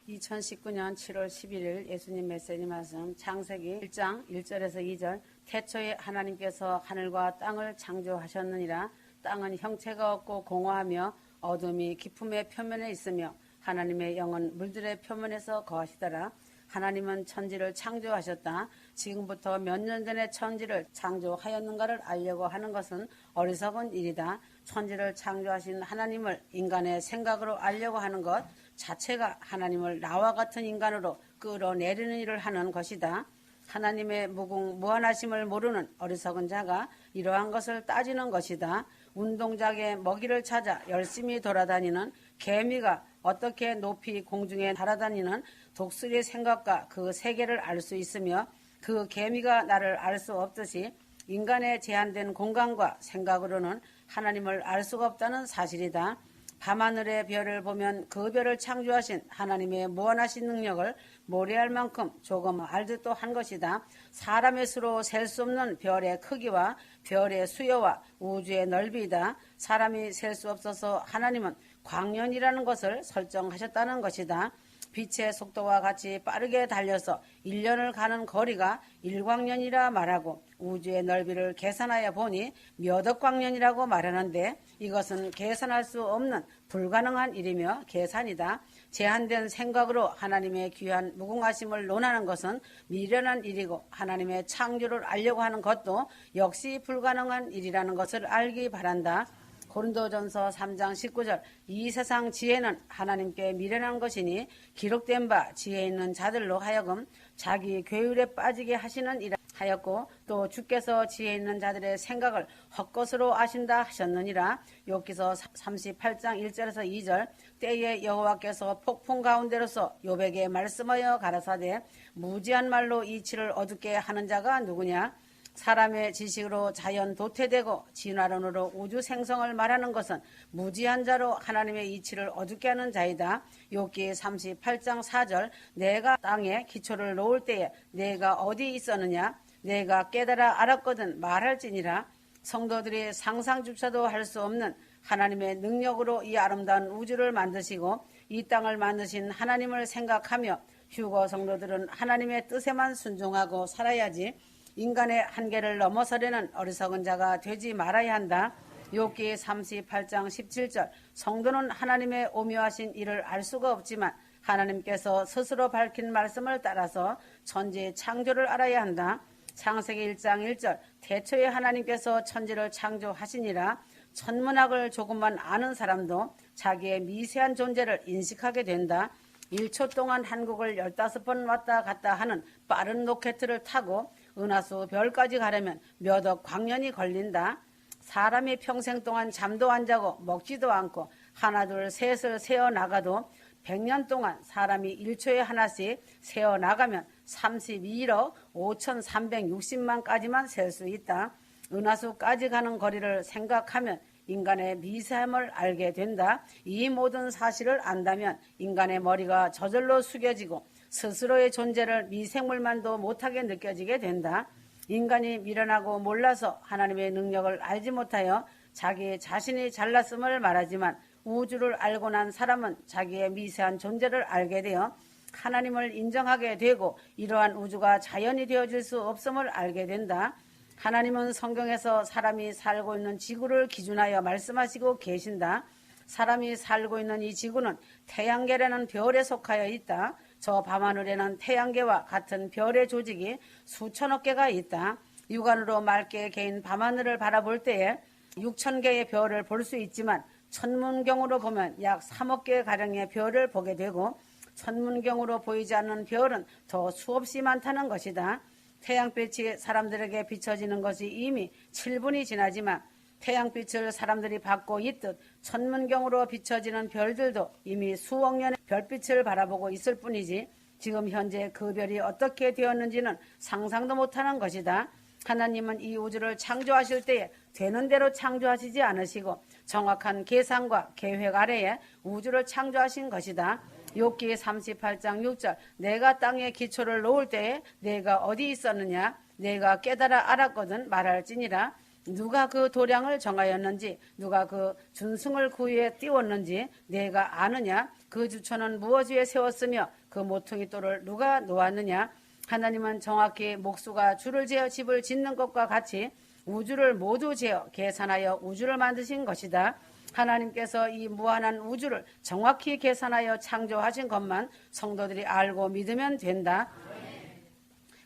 2019년 7월 11일 예수님 메시지 말씀 창세기 1장 1절에서 2절. 태초에 하나님께서 하늘과 땅을 창조하셨느니라. 땅은 형체가 없고 공허하며 어둠이 깊음의 표면에 있으며 하나님의 영은 물들의 표면에서 거하시더라. 하나님은 천지를 창조하셨다. 지금부터 몇 년 전에 천지를 창조하였는가를 알려고 하는 것은 어리석은 일이다. 천지를 창조하신 하나님을 인간의 생각으로 알려고 하는 것 자체가 하나님을 나와 같은 인간으로 끌어내리는 일을 하는 것이다. 하나님의 무궁무한하심을 모르는 어리석은 자가 이러한 것을 따지는 것이다. 운동장에 먹이를 찾아 열심히 돌아다니는 개미가 어떻게 높이 공중에 날아다니는 독수리의 생각과 그 세계를 알 수 있으며 그 개미가 나를 알 수 없듯이 인간의 제한된 공간과 생각으로는 하나님을 알 수가 없다는 사실이다. 밤하늘의 별을 보면 그 별을 창조하신 하나님의 무한하신 능력을 모래할 만큼 조금 알듯도 한 것이다. 사람의 수로 셀 수 없는 별의 크기와 별의 수요와 우주의 넓이다. 사람이 셀 수 없어서 하나님은 광년이라는 것을 설정하셨다는 것이다. 빛의 속도와 같이 빠르게 달려서 1년을 가는 거리가 1광년이라 말하고 우주의 넓이를 계산하여 보니 몇 억 광년이라고 말하는데 이것은 계산할 수 없는 불가능한 일이며 계산이다. 제한된 생각으로 하나님의 귀한 무궁하심을 논하는 것은 미련한 일이고 하나님의 창조를 알려고 하는 것도 역시 불가능한 일이라는 것을 알기 바란다. 고린도전서 3장 19절. 이 세상 지혜는 하나님께 미련한 것이니 기록된 바 지혜 있는 자들로 하여금 자기 괴율에 빠지게 하시는 이라 하였고 또 주께서 지혜 있는 자들의 생각을 헛것으로 아신다 하셨느니라. 욥기서 38장 1절에서 2절. 때에 여호와께서 폭풍 가운데로서 욥에게 말씀하여 가라사대 무지한 말로 이치를 어둡게 하는 자가 누구냐. 사람의 지식으로 자연 도태되고 진화론으로 우주 생성을 말하는 것은 무지한 자로 하나님의 이치를 어둡게 하는 자이다. 욥기 38장 4절. 내가 땅에 기초를 놓을 때에 내가 어디 있었느냐. 내가 깨달아 알았거든 말할지니라. 성도들이 상상조차도 할 수 없는 하나님의 능력으로 이 아름다운 우주를 만드시고 이 땅을 만드신 하나님을 생각하며 휴거 성도들은 하나님의 뜻에만 순종하고 살아야지 인간의 한계를 넘어서려는 어리석은 자가 되지 말아야 한다. 욥기 38장 17절. 성도는 하나님의 오묘하신 일을 알 수가 없지만 하나님께서 스스로 밝힌 말씀을 따라서 천지의 창조를 알아야 한다. 창세기 1장 1절. 태초에 하나님께서 천지를 창조하시니라. 천문학을 조금만 아는 사람도 자기의 미세한 존재를 인식하게 된다. 1초 동안 한국을 15번 왔다 갔다 하는 빠른 로켓을 타고 은하수 별까지 가려면 몇 억 광년이 걸린다. 사람이 평생 동안 잠도 안 자고 먹지도 않고 하나 둘 셋을 세어나가도 100년 동안 사람이 1초에 하나씩 세어나가면 32억 5,360만까지만 셀 수 있다. 은하수까지 가는 거리를 생각하면 인간의 미세함을 알게 된다. 이 모든 사실을 안다면 인간의 머리가 저절로 숙여지고 스스로의 존재를 미생물만도 못하게 느껴지게 된다. 인간이 미련하고 몰라서 하나님의 능력을 알지 못하여 자기 자신이 잘났음을 말하지만 우주를 알고 난 사람은 자기의 미세한 존재를 알게 되어 하나님을 인정하게 되고 이러한 우주가 자연이 되어질 수 없음을 알게 된다. 하나님은 성경에서 사람이 살고 있는 지구를 기준하여 말씀하시고 계신다. 사람이 살고 있는 이 지구는 태양계라는 별에 속하여 있다. 저 밤하늘에는 태양계와 같은 별의 조직이 수천억 개가 있다. 육안으로 맑게 개인 밤하늘을 바라볼 때에 6천 개의 별을 볼 수 있지만 천문경으로 보면 약 3억 개 가량의 별을 보게 되고 천문경으로 보이지 않는 별은 더 수없이 많다는 것이다. 태양빛이 사람들에게 비춰지는 것이 이미 7분이 지나지만 태양빛을 사람들이 받고 있듯 천문경으로 비춰지는 별들도 이미 수억 년의 별빛을 바라보고 있을 뿐이지 지금 현재 그 별이 어떻게 되었는지는 상상도 못하는 것이다. 하나님은 이 우주를 창조하실 때에 되는 대로 창조하시지 않으시고 정확한 계산과 계획 아래에 우주를 창조하신 것이다. 욥기 38장 6절. 내가 땅에 기초를 놓을 때에 내가 어디 있었느냐. 내가 깨달아 알았거든 말할지니라. 누가 그 도량을 정하였는지 누가 그 준승을 그 위에 띄웠는지 내가 아느냐? 그 주천은 무엇 위에 세웠으며 그 모퉁이 돌을 누가 놓았느냐? 하나님은 정확히 목수가 줄을 재어 집을 짓는 것과 같이 우주를 모두 재어 계산하여 우주를 만드신 것이다. 하나님께서 이 무한한 우주를 정확히 계산하여 창조하신 것만 성도들이 알고 믿으면 된다.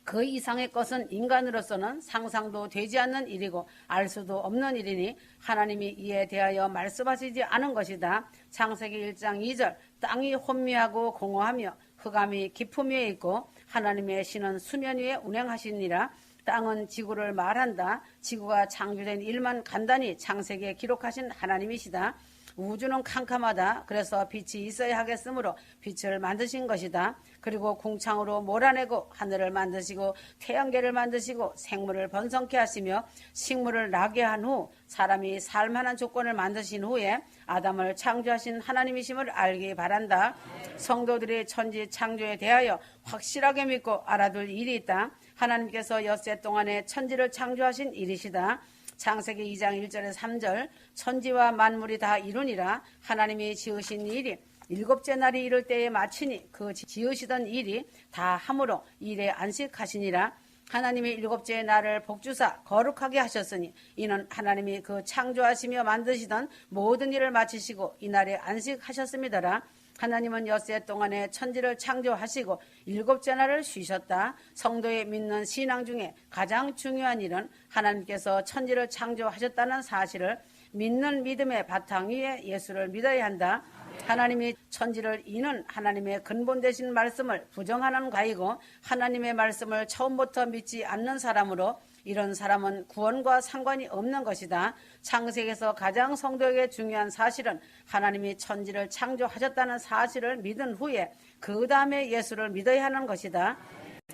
그 이상의 것은 인간으로서는 상상도 되지 않는 일이고 알 수도 없는 일이니 하나님이 이에 대하여 말씀하시지 않은 것이다. 창세기 1장 2절 땅이 혼미하고 공허하며 흑암이 깊음 위에 있고 하나님의 신은 수면 위에 운행하시니라. 땅은 지구를 말한다. 지구가 창조된 일만 간단히 창세기에 기록하신 하나님이시다. 우주는 캄캄하다. 그래서 빛이 있어야 하겠으므로 빛을 만드신 것이다. 그리고 궁창으로 몰아내고 하늘을 만드시고 태양계를 만드시고 생물을 번성케 하시며 식물을 나게 한 후 사람이 살만한 조건을 만드신 후에 아담을 창조하신 하나님이심을 알기 바란다. 성도들이 천지 창조에 대하여 확실하게 믿고 알아둘 일이 있다. 하나님께서 엿새 동안에 천지를 창조하신 일이시다. 창세기 2장 1절에 3절 천지와 만물이 다 이루니라. 하나님이 지으신 일이 일곱째 날이 이를 때에 마치니 그 지으시던 일이 다 함으로 일에 안식하시니라. 하나님이 일곱째 날을 복주사 거룩하게 하셨으니 이는 하나님이 그 창조하시며 만드시던 모든 일을 마치시고 이 날에 안식하셨음이더라. 하나님은 엿새 동안에 천지를 창조하시고 일곱째 날을 쉬셨다. 성도의 믿는 신앙 중에 가장 중요한 일은 하나님께서 천지를 창조하셨다는 사실을 믿는 믿음의 바탕 위에 예수를 믿어야 한다. 하나님이 천지를 이는 하나님의 근본 되신 말씀을 부정하는 가이고 하나님의 말씀을 처음부터 믿지 않는 사람으로 이런 사람은 구원과 상관이 없는 것이다. 창세기에서 가장 성도에게 중요한 사실은 하나님이 천지를 창조하셨다는 사실을 믿은 후에 그 다음에 예수를 믿어야 하는 것이다.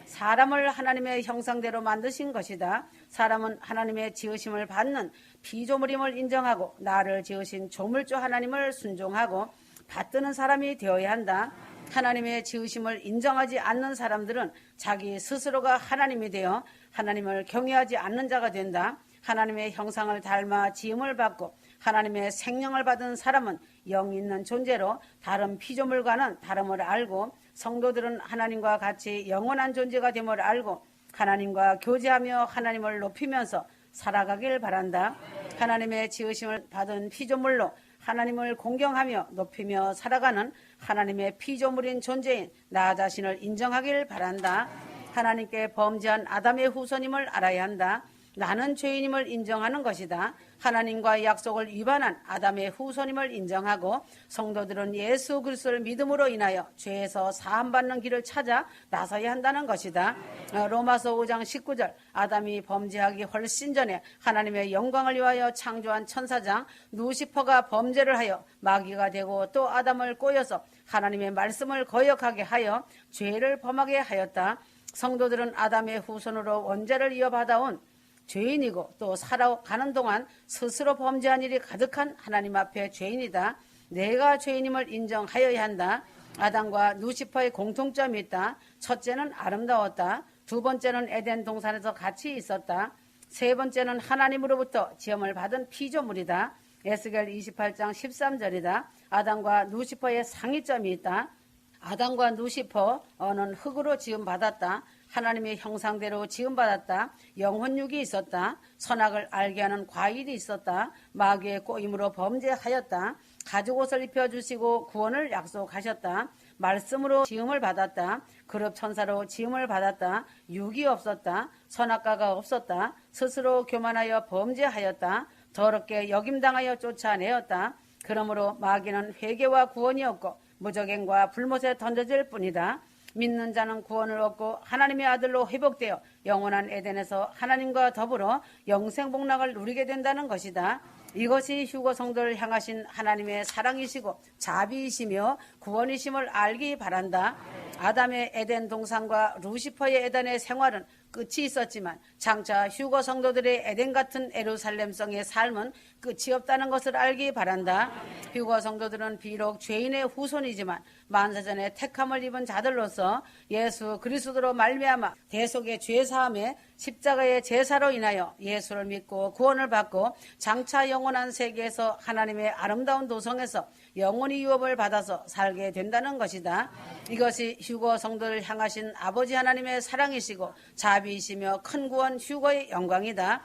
사람을 하나님의 형상대로 만드신 것이다. 사람은 하나님의 지으심을 받는 피조물임을 인정하고 나를 지으신 조물주 하나님을 순종하고 받드는 사람이 되어야 한다. 하나님의 지으심을 인정하지 않는 사람들은 자기 스스로가 하나님이 되어 하나님을 경외하지 않는 자가 된다. 하나님의 형상을 닮아 지음을 받고 하나님의 생명을 받은 사람은 영 있는 존재로 다른 피조물과는 다름을 알고 성도들은 하나님과 같이 영원한 존재가 됨을 알고 하나님과 교제하며 하나님을 높이면서 살아가길 바란다. 하나님의 지으심을 받은 피조물로 하나님을 공경하며 높이며 살아가는 하나님의 피조물인 존재인 나 자신을 인정하길 바란다. 하나님께 범죄한 아담의 후손임을 알아야 한다. 나는 죄인임을 인정하는 것이다. 하나님과의 약속을 위반한 아담의 후손임을 인정하고 성도들은 예수 그리스도를 믿음으로 인하여 죄에서 사함받는 길을 찾아 나서야 한다는 것이다. 로마서 5장 19절 아담이 범죄하기 훨씬 전에 하나님의 영광을 위하여 창조한 천사장 루시퍼가 범죄를 하여 마귀가 되고 또 아담을 꼬여서 하나님의 말씀을 거역하게 하여 죄를 범하게 하였다. 성도들은 아담의 후손으로 원죄를 이어받아온 죄인이고 또 살아가는 동안 스스로 범죄한 일이 가득한 하나님 앞에 죄인이다. 내가 죄인임을 인정하여야 한다. 아담과 루시퍼의 공통점이 있다. 첫째는 아름다웠다. 두 번째는 에덴 동산에서 같이 있었다. 세 번째는 하나님으로부터 지음을 받은 피조물이다. 에스겔 28장 13절이다. 아담과 루시퍼의 상이점이 있다. 아담과 루시퍼는 흙으로 지음받았다. 하나님의 형상대로 지음받았다. 영혼육이 있었다. 선악을 알게 하는 과일이 있었다. 마귀의 꼬임으로 범죄하였다. 가죽옷을 입혀주시고 구원을 약속하셨다. 말씀으로 지음을 받았다. 그룹 천사로 지음을 받았다. 육이 없었다. 선악과가 없었다. 스스로 교만하여 범죄하였다. 더럽게 역임당하여 쫓아내었다. 그러므로 마귀는 회개와 구원이 없고 무적행과 불못에 던져질 뿐이다. 믿는 자는 구원을 얻고 하나님의 아들로 회복되어 영원한 에덴에서 하나님과 더불어 영생복락을 누리게 된다는 것이다. 이것이 휴거 성도를 향하신 하나님의 사랑이시고 자비이시며 구원이심을 알기 바란다. 아담의 에덴 동산과 루시퍼의 에덴의 생활은 끝이 있었지만 장차 휴거 성도들의 에덴 같은 예루살렘성의 삶은 끝이 없다는 것을 알기 바란다. 휴거 성도들은 비록 죄인의 후손이지만 만세전에 택함을 입은 자들로서 예수 그리스도로 말미암아 대속의 죄사함에 십자가의 제사로 인하여 예수를 믿고 구원을 받고 장차 영원한 세계에서 하나님의 아름다운 도성에서 영원히 유업을 받아서 살게 된다는 것이다. 이것이 휴거 성도를 향하신 아버지 하나님의 사랑이시고 자비이시며 큰 구원 휴거의 영광이다.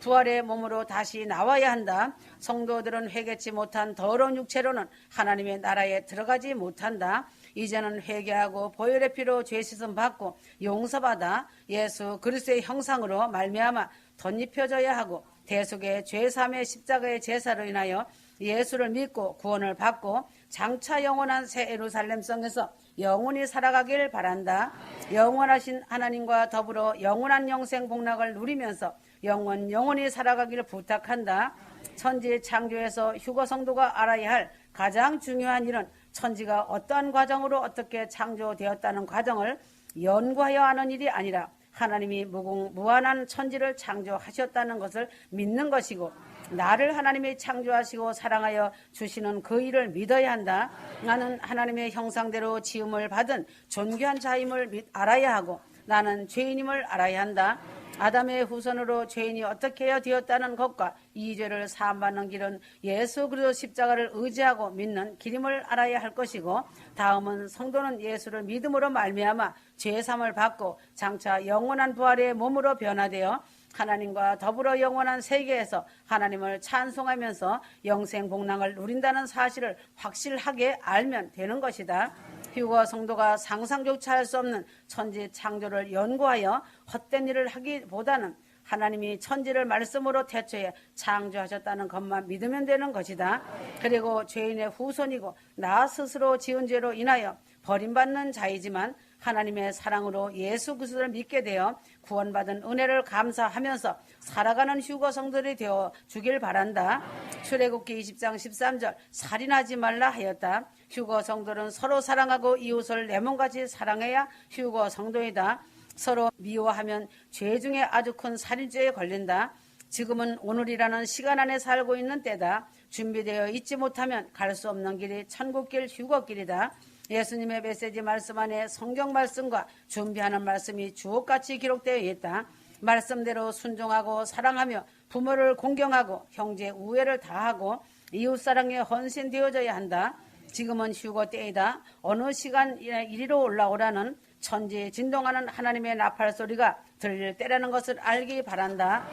부활의 몸으로 다시 나와야 한다. 성도들은 회개치 못한 더러운 육체로는 하나님의 나라에 들어가지 못한다. 이제는 회개하고 보혈의 피로 죄 씻음 받고 용서받아 예수 그리스도의 형상으로 말미암아 덧입혀져야 하고 대속의 죄사함의 십자가의 제사로 인하여 예수를 믿고 구원을 받고 장차 영원한 새 예루살렘 성에서 영원히 살아가길 바란다. 영원하신 하나님과 더불어 영원한 영생 복락을 누리면서 영원히 살아가기를 부탁한다. 천지 창조에서 휴거 성도가 알아야 할 가장 중요한 일은 천지가 어떠한 과정으로 어떻게 창조되었다는 과정을 연구하여 아는 일이 아니라 하나님이 무한한 천지를 창조하셨다는 것을 믿는 것이고 나를 하나님이 창조하시고 사랑하여 주시는 그 일을 믿어야 한다. 나는 하나님의 형상대로 지음을 받은 존귀한 자임을 알아야 하고 나는 죄인임을 알아야 한다. 아담의 후손으로 죄인이 어떻게 해야 되었다는 것과 이 죄를 사함받는 길은 예수 그리스도 십자가를 의지하고 믿는 길임을 알아야 할 것이고 다음은 성도는 예수를 믿음으로 말미암아 죄사함을 받고 장차 영원한 부활의 몸으로 변화되어 하나님과 더불어 영원한 세계에서 하나님을 찬송하면서 영생 복락을 누린다는 사실을 확실하게 알면 되는 것이다. 휴거 성도가 상상조차 할 수 없는 천지 창조를 연구하여 헛된 일을 하기보다는 하나님이 천지를 말씀으로 태초에 창조하셨다는 것만 믿으면 되는 것이다. 그리고 죄인의 후손이고 나 스스로 지은 죄로 인하여 버림받는 자이지만 하나님의 사랑으로 예수 그리스도를 믿게 되어 구원받은 은혜를 감사하면서 살아가는 휴거 성도들이 되어 주길 바란다. 출애굽기 20장 13절 살인하지 말라 하였다. 휴거 성도는 서로 사랑하고 이웃을 내 몸같이 사랑해야 휴거 성도이다. 서로 미워하면 죄 중에 아주 큰 살인죄에 걸린다. 지금은 오늘이라는 시간 안에 살고 있는 때다. 준비되어 있지 못하면 갈 수 없는 길이 천국길 휴거길이다. 예수님의 메시지 말씀 안에 성경 말씀과 준비하는 말씀이 주옥같이 기록되어 있다. 말씀대로 순종하고 사랑하며 부모를 공경하고 형제 우애를 다하고 이웃사랑에 헌신되어져야 한다. 지금은 휴거 때이다. 어느 시간 이리로 올라오라는 천지에 진동하는 하나님의 나팔 소리가 들릴 때라는 것을 알기 바란다.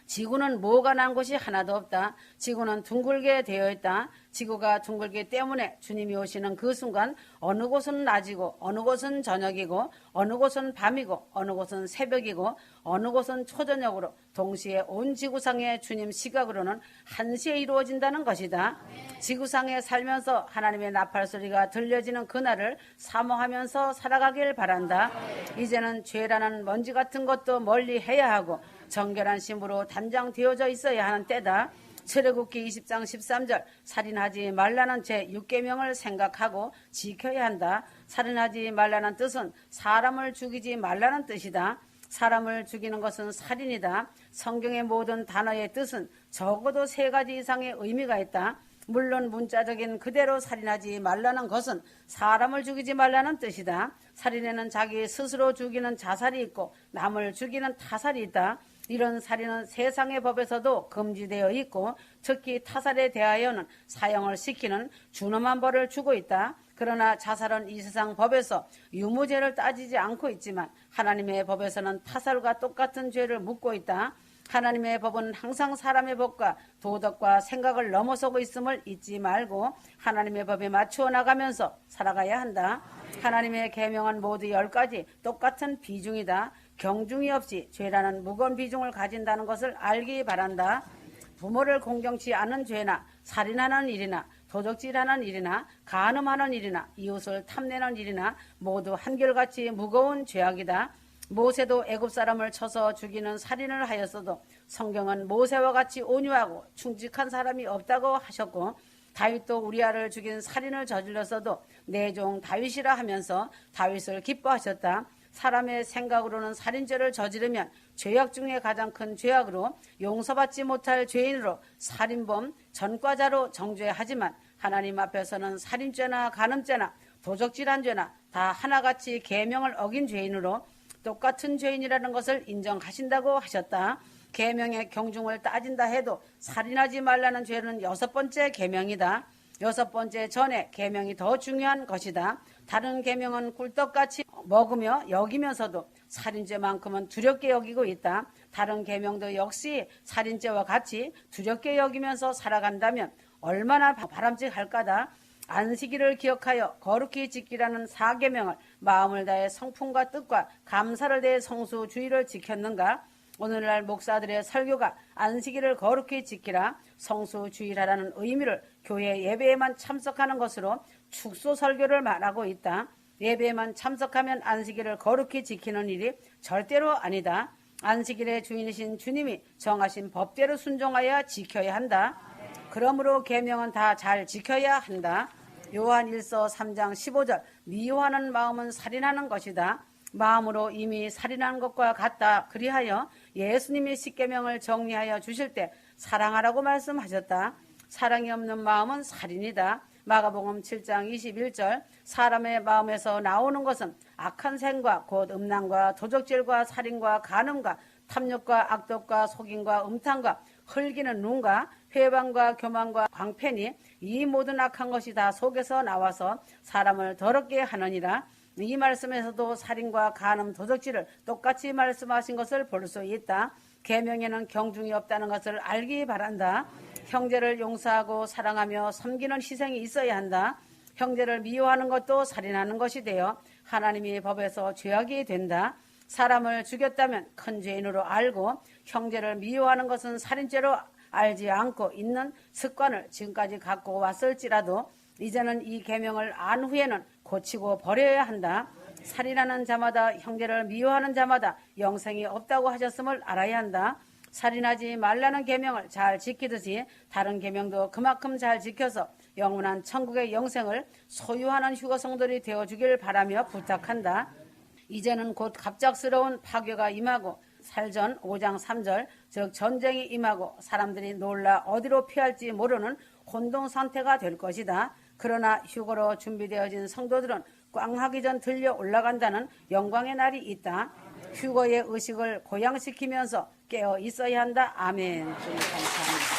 지구는 뭐가 난 곳이 하나도 없다. 지구는 둥글게 되어 있다. 지구가 둥글기 때문에 주님이 오시는 그 순간 어느 곳은 낮이고 어느 곳은 저녁이고 어느 곳은 밤이고 어느 곳은 새벽이고 어느 곳은 초저녁으로 동시에 온 지구상의 주님 시각으로는 한시에 이루어진다는 것이다. 지구상에 살면서 하나님의 나팔 소리가 들려지는 그날을 사모하면서 살아가길 바란다. 이제는 죄라는 먼지 같은 것도 멀리 해야 하고 정결한 심으로 단장되어져 있어야 하는 때다. 출애굽기 20장 13절 살인하지 말라는 제6계명을 생각하고 지켜야 한다. 살인하지 말라는 뜻은 사람을 죽이지 말라는 뜻이다. 사람을 죽이는 것은 살인이다. 성경의 모든 단어의 뜻은 적어도 3가지 이상의 의미가 있다. 물론 문자적인 그대로 살인하지 말라는 것은 사람을 죽이지 말라는 뜻이다. 살인에는 자기 스스로 죽이는 자살이 있고 남을 죽이는 타살이 있다. 이런 살인은 세상의 법에서도 금지되어 있고 특히 타살에 대하여는 사형을 시키는 준엄한 벌을 주고 있다. 그러나 자살은 이 세상 법에서 유무죄를 따지지 않고 있지만 하나님의 법에서는 타살과 똑같은 죄를 묻고 있다. 하나님의 법은 항상 사람의 법과 도덕과 생각을 넘어서고 있음을 잊지 말고 하나님의 법에 맞추어 나가면서 살아가야 한다. 하나님의 계명은 모두 10가지 똑같은 비중이다. 경중이 없이 죄라는 무거운 비중을 가진다는 것을 알기 바란다. 부모를 공경치 않은 죄나 살인하는 일이나 도적질하는 일이나 간음하는 일이나 이웃을 탐내는 일이나 모두 한결같이 무거운 죄악이다. 모세도 애굽 사람을 쳐서 죽이는 살인을 하였어도 성경은 모세와 같이 온유하고 충직한 사람이 없다고 하셨고 다윗도 우리아를 죽인 살인을 저질렀어도 내 종 다윗이라 하면서 다윗을 기뻐하셨다. 사람의 생각으로는 살인죄를 저지르면 죄악 중에 가장 큰 죄악으로 용서받지 못할 죄인으로 살인범, 전과자로 정죄하지만 하나님 앞에서는 살인죄나 간음죄나 도적질한 죄나 다 하나같이 계명을 어긴 죄인으로 똑같은 죄인이라는 것을 인정하신다고 하셨다. 계명의 경중을 따진다 해도 살인하지 말라는 죄는 6번째 계명이다. 6번째 전에 계명이 더 중요한 것이다. 다른 계명은 꿀떡같이 먹으며 여기면서도 살인죄만큼은 두렵게 여기고 있다. 다른 계명도 역시 살인죄와 같이 두렵게 여기면서 살아간다면 얼마나 바람직할까다. 안식일을 기억하여 거룩히 지키라는 4계명을 마음을 다해 성품과 뜻과 감사를 다해 성수주의를 지켰는가? 오늘날 목사들의 설교가 안식일을 거룩히 지키라, 성수주의라는 의미를 교회 예배에만 참석하는 것으로 축소 설교를 말하고 있다. 예배에만 참석하면 안식일을 거룩히 지키는 일이 절대로 아니다. 안식일의 주인이신 주님이 정하신 법대로 순종하여 지켜야 한다. 그러므로 계명은 다 잘 지켜야 한다. 요한 1서 3장 15절 미워하는 마음은 살인하는 것이다. 마음으로 이미 살인한 것과 같다. 그리하여 예수님이 십계명을 정리하여 주실 때 사랑하라고 말씀하셨다. 사랑이 없는 마음은 살인이다. 마가복음 7장 21절 사람의 마음에서 나오는 것은 악한 생각 곧 음란과 도적질과 살인과 간음과 탐욕과 악독과 속임과 음탕과 흘기는 눈과 회방과 교만과 광팬이 이 모든 악한 것이 다 속에서 나와서 사람을 더럽게 하느니라. 이 말씀에서도 살인과 간음, 도적질을 똑같이 말씀하신 것을 볼 수 있다. 계명에는 경중이 없다는 것을 알기 바란다. 형제를 용서하고 사랑하며 섬기는 희생이 있어야 한다. 형제를 미워하는 것도 살인하는 것이 되어 하나님의 법에서 죄악이 된다. 사람을 죽였다면 큰 죄인으로 알고 형제를 미워하는 것은 살인죄로 알지 않고 있는 습관을 지금까지 갖고 왔을지라도 이제는 이 계명을 안 후에는 고치고 버려야 한다. 살인하는 자마다 형제를 미워하는 자마다 영생이 없다고 하셨음을 알아야 한다. 살인하지 말라는 계명을 잘 지키듯이 다른 계명도 그만큼 잘 지켜서 영원한 천국의 영생을 소유하는 휴거성들이 되어주길 바라며 부탁한다. 이제는 곧 갑작스러운 파괴가 임하고 살전 5장 3절 즉 전쟁이 임하고 사람들이 놀라 어디로 피할지 모르는 혼동 상태가 될 것이다. 그러나 휴거로 준비되어진 성도들은 꽝하기 전 들려 올라간다는 영광의 날이 있다. 휴거의 의식을 고양시키면서 깨어 있어야 한다. 아멘. 주님 감사합니다.